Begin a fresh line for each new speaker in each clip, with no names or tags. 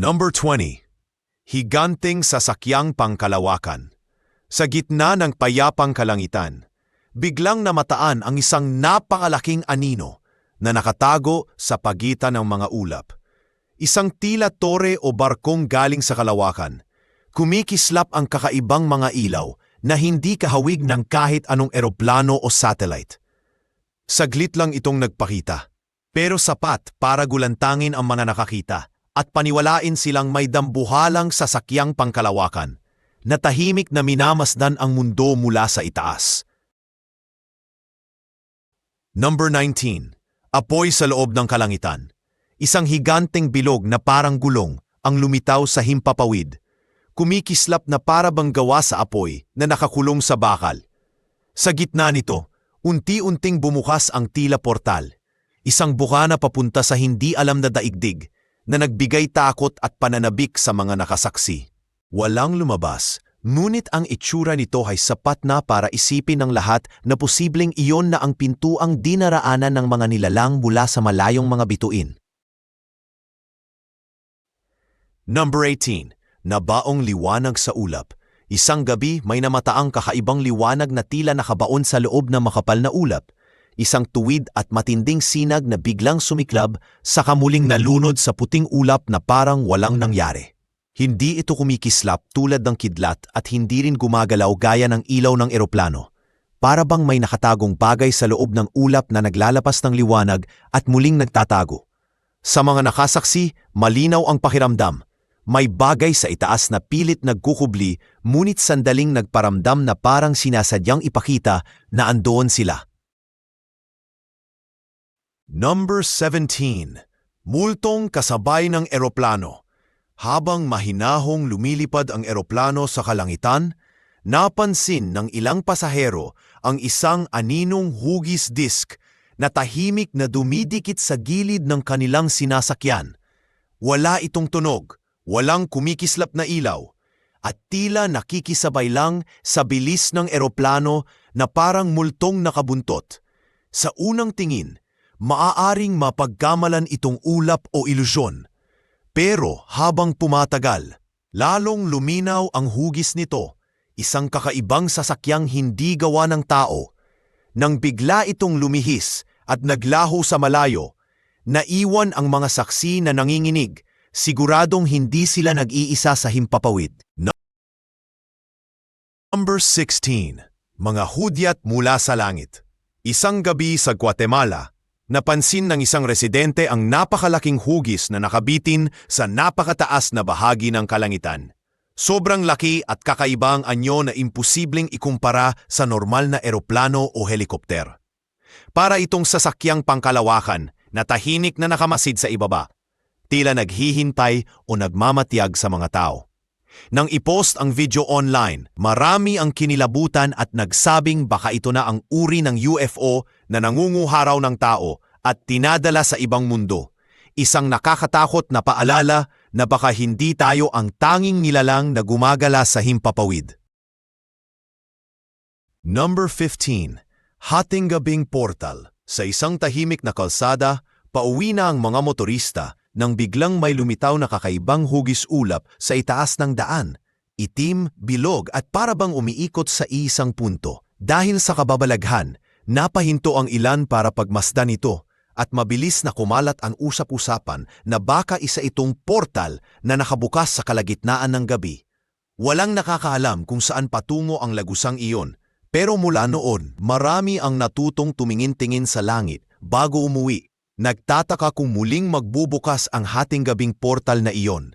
Number 20. Higanting sasakyang pangkalawakan. Sa gitna ng payapang kalangitan, biglang namataan ang isang napakalaking anino na nakatago sa pagitan ng mga ulap. Isang tila tore o barkong galing sa kalawakan. Kumikislap ang kakaibang mga ilaw na hindi kahawig ng kahit anong eroplano o satellite. Saglit lang itong nagpakita, pero sapat para gulantangin ang mga nakakita at paniwalain silang may dambuhalang sasakyang pangkalawakan na tahimik na minamasdan ang mundo mula sa itaas. Number 19. Apoy sa loob ng kalangitan. Isang higanteng bilog na parang gulong ang lumitaw sa himpapawid. Kumikislap na para bang gawa sa apoy na nakakulong sa bakal. Sa gitna nito, unti-unting bumukas ang tila portal. Isang bukana papunta sa hindi alam na daigdig na nagbigay takot at pananabik sa mga nakasaksi. Walang lumabas, ngunit ang itsura nito ay sapat na para isipin ng lahat na posibleng iyon na ang pintuang dinaraanan ng mga nilalang mula sa malayong mga bituin. Number 18. Nabaong liwanag sa ulap. Isang gabi may namataang kakaibang liwanag na tila nakabaon sa loob ng makapal na ulap. Isang tuwid at matinding sinag na biglang sumiklab sa kamuling nalunod sa puting ulap na parang walang nangyari. Hindi ito kumikislap tulad ng kidlat at hindi rin gumagalaw gaya ng ilaw ng eroplano. Para bang may nakatagong bagay sa loob ng ulap na naglalapas ng liwanag at muling nagtatago. Sa mga nakasaksi, malinaw ang pakiramdam. May bagay sa itaas na pilit nagkukubli, ngunit sandaling nagparamdam na parang sinasadyang ipakita na andoon sila. Number 17. Multong kasabay ng eroplano. Habang mahinahong lumilipad ang eroplano sa kalangitan, napansin ng ilang pasahero ang isang aninong hugis disk na tahimik na dumidikit sa gilid ng kanilang sinasakyan. Wala itong tunog, walang kumikislap na ilaw, at tila nakikisabay lang sa bilis ng eroplano na parang multong nakabuntot. Sa unang tingin, maaaring mapagkamalan itong ulap o ilusyon. Pero habang pumatagal, lalong luminaw ang hugis nito, isang kakaibang sasakyang hindi gawa ng tao. Nang bigla itong lumihis at naglaho sa malayo, naiwan ang mga saksi na nanginginig, siguradong hindi sila nag-iisa sa himpapawid. Number 16. Mga hudyat mula sa langit. Isang gabi sa Guatemala, napansin ng isang residente ang napakalaking hugis na nakabitin sa napakataas na bahagi ng kalangitan. Sobrang laki at kakaibang anyo na imposibleng ikumpara sa normal na eroplano o helikopter. Para itong sasakyang pangkalawakan na tahimik na nakamasid sa ibaba, tila naghihintay o nagmamatiyag sa mga tao. Nang ipost ang video online, marami ang kinilabutan at nagsabing baka ito na ang uri ng UFO na nangunguharaw ng tao at tinadala sa ibang mundo. Isang nakakatakot na paalala na baka hindi tayo ang tanging nilalang na gumagala sa himpapawid. Number 15. Hating-gabing portal. Sa isang tahimik na kalsada, pauwi na ang mga motorista nang biglang may lumitaw na kakaibang hugis ulap sa itaas ng daan. Itim, bilog at parabang umiikot sa isang punto. Dahil sa kababalaghan, napahinto ang ilan para pagmasdan ito at mabilis na kumalat ang usap-usapan na baka isa itong portal na nakabukas sa kalagitnaan ng gabi. Walang nakakaalam kung saan patungo ang lagusang iyon, pero mula noon, marami ang natutong tumingin-tingin sa langit bago umuwi. Nagtataka kung muling magbubukas ang hating-gabing portal na iyon.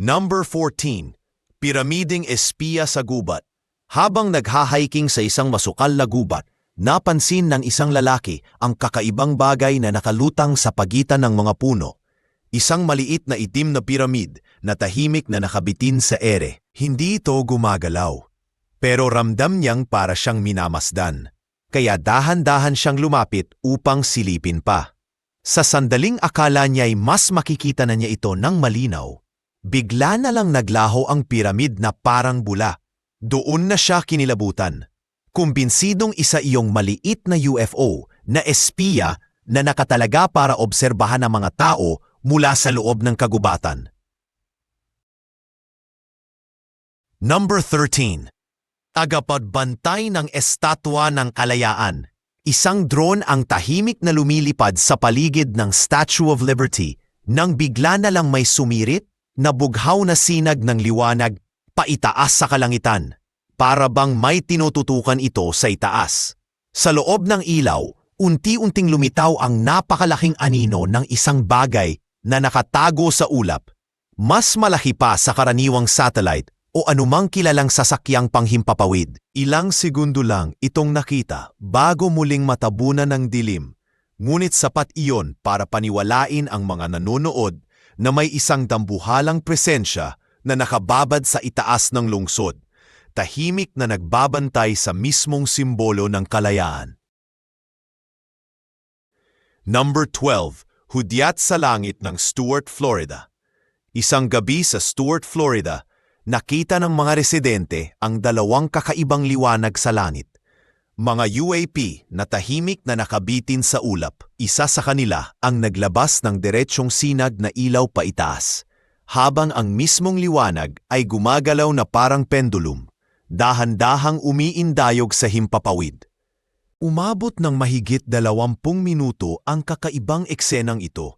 Number 14. Piramideng espiya sa gubat. Habang nagha-hiking sa isang masukal na gubat, napansin ng isang lalaki ang kakaibang bagay na nakalutang sa pagitan ng mga puno. Isang maliit na itim na piramid na tahimik na nakabitin sa ere. Hindi ito gumagalaw, pero ramdam niyang para siyang minamasdan. Kaya dahan-dahan siyang lumapit upang silipin pa. Sa sandaling akala niya'y mas makikita na niya ito ng malinaw, bigla na lang naglaho ang piramid na parang bula. Doon na siya kinilabutan. Kumbinsidong isa iyong maliit na UFO na espiya na nakatalaga para obserbahan ng mga tao mula sa loob ng kagubatan. Number 13. Tagapagbantay ng Estatwa ng Kalayaan. Isang drone ang tahimik na lumilipad sa paligid ng Statue of Liberty nang bigla na lang may sumirit na bughaw na sinag ng liwanag paitaas sa kalangitan. Para bang may tinututukan ito sa itaas. Sa loob ng ilaw, unti-unting lumitaw ang napakalaking anino ng isang bagay na nakatago sa ulap. Mas malaki pa sa karaniwang satellite o anumang kilalang sasakyang panghimpapawid. Ilang segundo lang itong nakita bago muling matabunan ng dilim. Ngunit sapat iyon para paniwalain ang mga nanonood na may isang dambuhalang presensya na nakababad sa itaas ng lungsod, tahimik na nagbabantay sa mismong simbolo ng kalayaan. Number 12. Hudyat sa langit ng Stuart, Florida. Isang gabi sa Stuart, Florida, nakita ng mga residente ang dalawang kakaibang liwanag sa langit. Mga UAP na tahimik na nakabitin sa ulap. Isa sa kanila ang naglabas ng diretsyong sinag na ilaw paitaas, habang ang mismong liwanag ay gumagalaw na parang pendulum, dahan-dahang umiindayog sa himpapawid. Umabot ng mahigit 20 minuto ang kakaibang eksenang ito,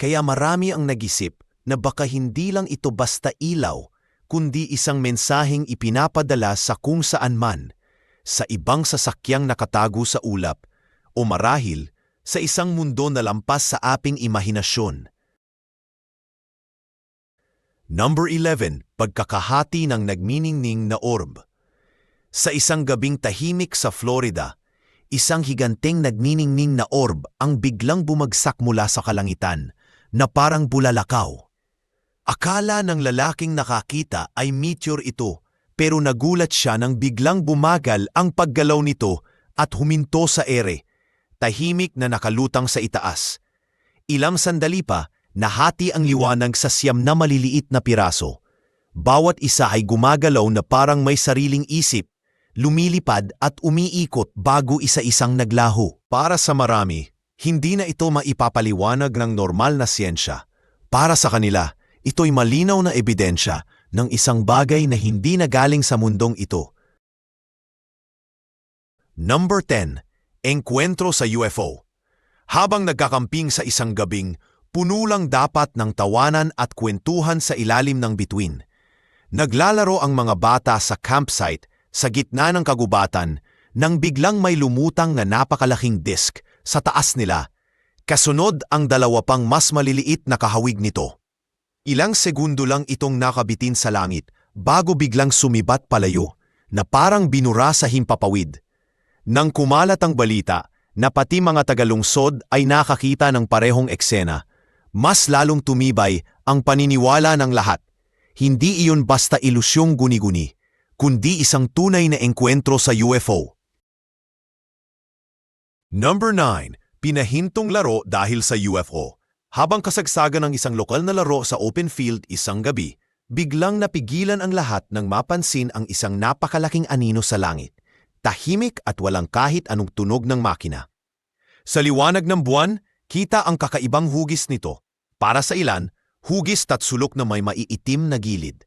kaya marami ang nagisip na baka hindi lang ito basta ilaw, kundi isang mensaheng ipinapadala sa kung saan man, sa ibang sasakyang nakatago sa ulap, o marahil sa isang mundo na lampas sa ating imahinasyon. Number 11. Pagkakahati ng nagniningning na orb. Sa isang gabing tahimik sa Florida, isang higanteng nagniningning na orb ang biglang bumagsak mula sa kalangitan na parang bulalakaw. Akala ng lalaking nakakita ay meteor ito, pero nagulat siya nang biglang bumagal ang paggalaw nito at huminto sa ere, tahimik na nakalutang sa itaas. Ilang sandali pa, nahati ang liwanag sa 9 na maliliit na piraso. Bawat isa ay gumagalaw na parang may sariling isip, lumilipad at umiikot bago isa-isang naglaho. Para sa marami, hindi na ito maipapaliwanag ng normal na siyensya. Para sa kanila, ito'y malinaw na ebidensya ng isang bagay na hindi nagaling sa mundong ito. Number 10. Engkwentro sa UFO. Habang nagkakamping sa isang gabing, puno lang dapat ng tawanan at kwentuhan sa ilalim ng bituin. Naglalaro ang mga bata sa campsite sa gitna ng kagubatan nang biglang may lumutang na napakalaking disk sa taas nila. Kasunod ang 2 pang mas maliliit na kahawig nito. Ilang segundo lang itong nakabitin sa langit bago biglang sumibat palayo na parang binura sa himpapawid. Nang kumalat ang balita na pati mga tagalungsod ay nakakita ng parehong eksena, mas lalong tumibay ang paniniwala ng lahat. Hindi iyon basta ilusyong guni-guni, kundi isang tunay na engkwentro sa UFO. Number 9. Pinahintong laro dahil sa UFO. Habang kasagsagan ng isang lokal na laro sa open field isang gabi, biglang napigilan ang lahat nang mapansin ang isang napakalaking anino sa langit, tahimik at walang kahit anong tunog ng makina. Sa liwanag ng buwan, kita ang kakaibang hugis nito. Para sa ilan, hugis tatsulok na may maiitim na gilid.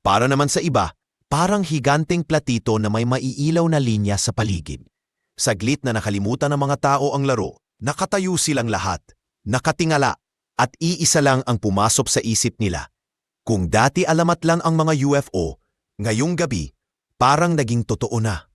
Para naman sa iba, parang higanteng platito na may maiilaw na linya sa paligid. Saglit na nakalimutan ng mga tao ang laro, nakatayo silang lahat, nakatingala, at iisa lang ang pumasok sa isip nila. Kung dati alamat lang ang mga UFO, ngayong gabi, parang naging totoo na.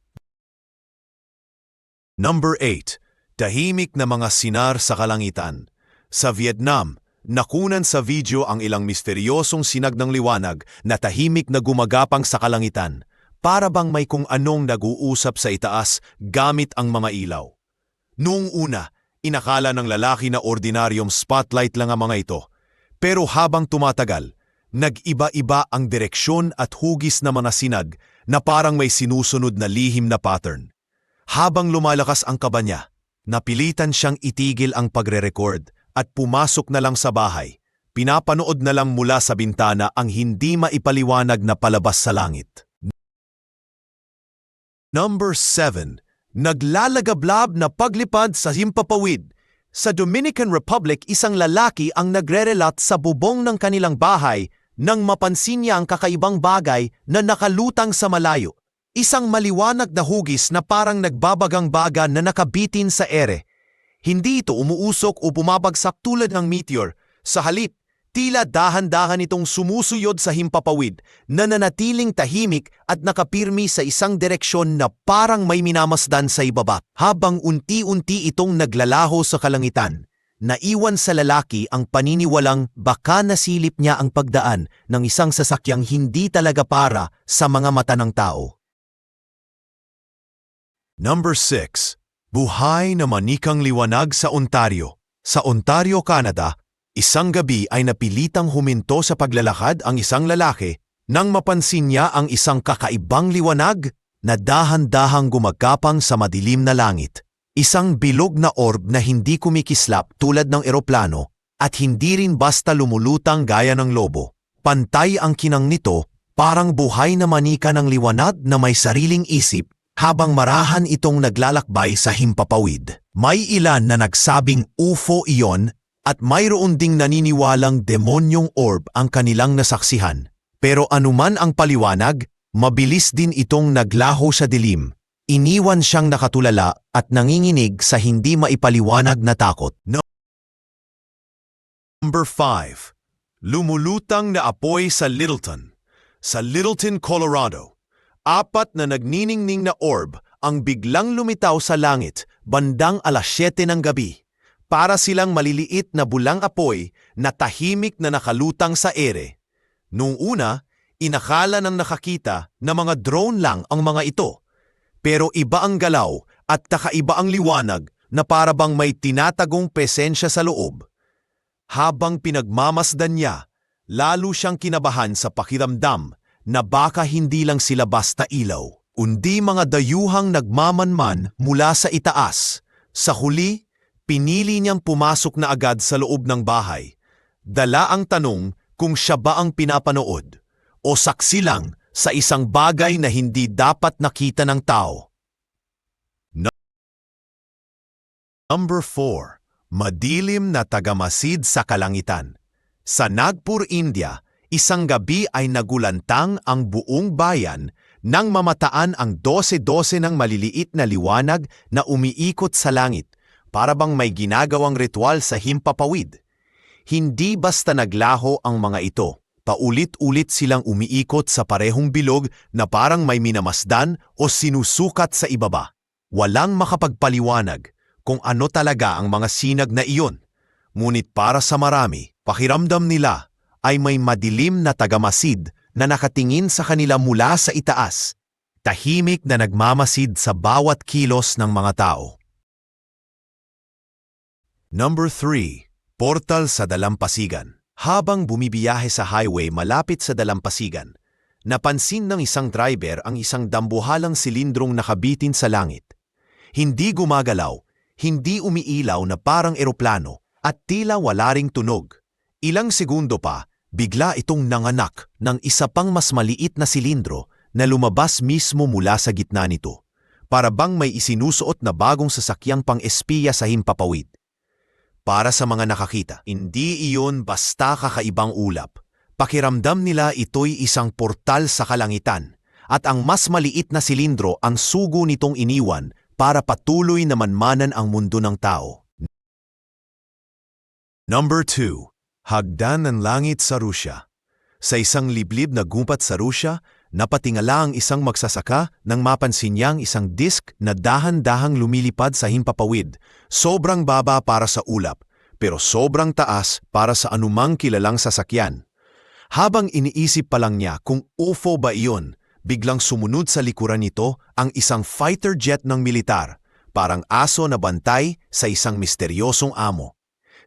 Number 8. Tahimik na mga sinar sa kalangitan. Sa Vietnam, nakunan sa video ang ilang misteryosong sinag ng liwanag na tahimik na gumagapang sa kalangitan, para bang may kung anong nag-uusap sa itaas gamit ang mga ilaw. Noong una, inakala ng lalaki na ordinaryong spotlight lang ang mga ito. Pero habang tumatagal, nag-iba-iba ang direksyon at hugis na mga sinag na parang may sinusunod na lihim na pattern. Habang lumalakas ang kaba niya, napilitan siyang itigil ang pagre-record at pumasok na lang sa bahay. Pinapanood na lang mula sa bintana ang hindi maipaliwanag na palabas sa langit. Number 7. Naglalagablab na paglipad sa himpapawid. Sa Dominican Republic, isang lalaki ang nagre-relat sa bubong ng kanilang bahay nang mapansin niya ang kakaibang bagay na nakalutang sa malayo. Isang maliwanag na hugis na parang nagbabagang-baga na nakabitin sa ere. Hindi ito umuusok o bumabagsak tulad ng meteor. Sa halip, tila dahan-dahan itong sumusuyod sa himpapawid na nanatiling tahimik at nakapirmi sa isang direksyon na parang may minamasdan sa ibaba. Habang unti-unti itong naglalaho sa kalangitan, naiwan sa lalaki ang paniniwalang baka nasilip niya ang pagdaan ng isang sasakyang hindi talaga para sa mga mata ng tao. Number 6. Buhay na manikang liwanag sa Ontario. Sa Ontario, Canada, isang gabi ay napilitang huminto sa paglalakad ang isang lalaki nang mapansin niya ang isang kakaibang liwanag na dahan-dahang gumagapang sa madilim na langit. Isang bilog na orb na hindi kumikislap tulad ng eroplano at hindi rin basta lumulutang gaya ng lobo. Pantay ang kinang nito, parang buhay na manika ng liwanag na may sariling isip habang marahan itong naglalakbay sa himpapawid. May ilan na nagsabing UFO iyon at mayroon ding naniniwalang demonyong orb ang kanilang nasaksihan. Pero anuman ang paliwanag, mabilis din itong naglaho sa dilim. Iniwan siyang nakatulala at nanginginig sa hindi maipaliwanag na takot. Number 5. Lumulutang na apoy sa Littleton. Sa Littleton, Colorado, 4 na nagniningning na orb ang biglang lumitaw sa langit bandang 7:00 ng gabi. Para silang maliliit na bulang apoy na tahimik na nakalutang sa ere. Noong una, inakala ng nakakita na mga drone lang ang mga ito. Pero iba ang galaw at kakaiba ang liwanag na parabang may tinatagong presensya sa loob. Habang pinagmamasdan niya, lalo siyang kinabahan sa pakiramdam na baka hindi lang sila basta ilaw, kundi mga dayuhang nagmamanman mula sa itaas. Sa huli, pinili niyang pumasok na agad sa loob ng bahay. Dala ang tanong kung siya ba ang pinapanood o saksi lang sa isang bagay na hindi dapat nakita ng tao. Number 4. Madilim na tagamasid sa kalangitan. Sa Nagpur, India, isang gabi ay nagulantang ang buong bayan nang mamataan ang 12-12 ng maliliit na liwanag na umiikot sa langit. Para bang may ginagawang ritual sa himpapawid. Hindi basta naglaho ang mga ito. Paulit-ulit silang umiikot sa parehong bilog na parang may minamasdan o sinusukat sa ibaba. Walang makapagpaliwanag kung ano talaga ang mga sinag na iyon. Ngunit para sa marami, pakiramdam nila ay may madilim na tagamasid na nakatingin sa kanila mula sa itaas. Tahimik na nagmamasid sa bawat kilos ng mga tao. Number 3. Portal sa dalampasigan. Habang bumibiyahe sa highway malapit sa dalampasigan, napansin ng isang driver ang isang dambuhalang silindrong nakabitin sa langit. Hindi gumagalaw, hindi umiilaw na parang eroplano at tila wala ring tunog. Ilang segundo pa, bigla itong nanganak ng isa pang mas maliit na silindro na lumabas mismo mula sa gitna nito. Para bang may isinusuot na bagong sasakyang pang-espiya sa himpapawid. Para sa mga nakakita, hindi iyon basta kakaibang ulap. Pakiramdam nila ito'y isang portal sa kalangitan at ang mas maliit na silindro ang sugo nitong iniwan para patuloy na manmanan ang mundo ng tao. Number 2. Hagdan ng langit sa Rusya. Sa isang liblib na gubat sa Rusya, napatingala ang isang magsasaka nang mapansin niyang isang disk na dahan-dahang lumilipad sa himpapawid. Sobrang baba para sa ulap, pero sobrang taas para sa anumang kilalang sasakyan. Habang iniisip pa lang niya kung UFO ba iyon, biglang sumunod sa likuran nito ang isang fighter jet ng militar, parang aso na bantay sa isang misteryosong amo.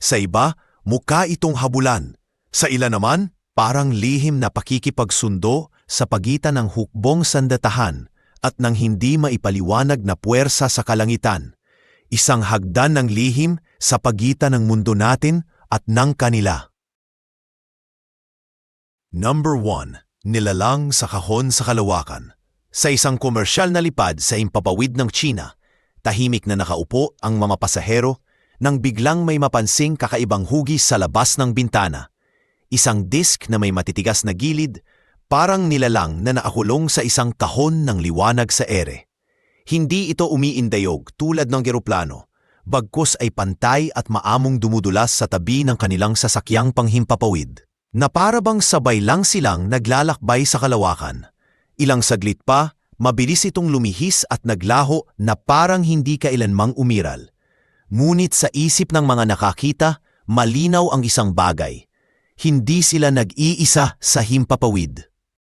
Sa iba, mukha itong habulan. Sa ilan naman, parang lihim na pakikipagsundo sa pagitan ng hukbong sandatahan at ng hindi maipaliwanag na puwersa sa kalangitan. Isang hagdan ng lihim sa pagitan ng mundo natin at ng kanila. Number 1. Nilalang sa kahon sa kalawakan. Sa isang komersyal na lipad sa himpapawid ng China, tahimik na nakaupo ang mga pasahero, nang biglang may mapansing kakaibang hugis sa labas ng bintana. Isang disk na may matitigas na gilid, parang nilalang na nakakulong sa isang kahon ng liwanag sa ere. Hindi ito umiindayog tulad ng eroplano, bagkus ay pantay at maamong dumudulas sa tabi ng kanilang sasakyang panghimpapawid, na parabang sabay lang silang naglalakbay sa kalawakan. Ilang saglit pa, mabilis itong lumihis at naglaho na parang hindi kailanmang umiral. Ngunit sa isip ng mga nakakita, malinaw ang isang bagay. Hindi sila nag-iisa sa himpapawid.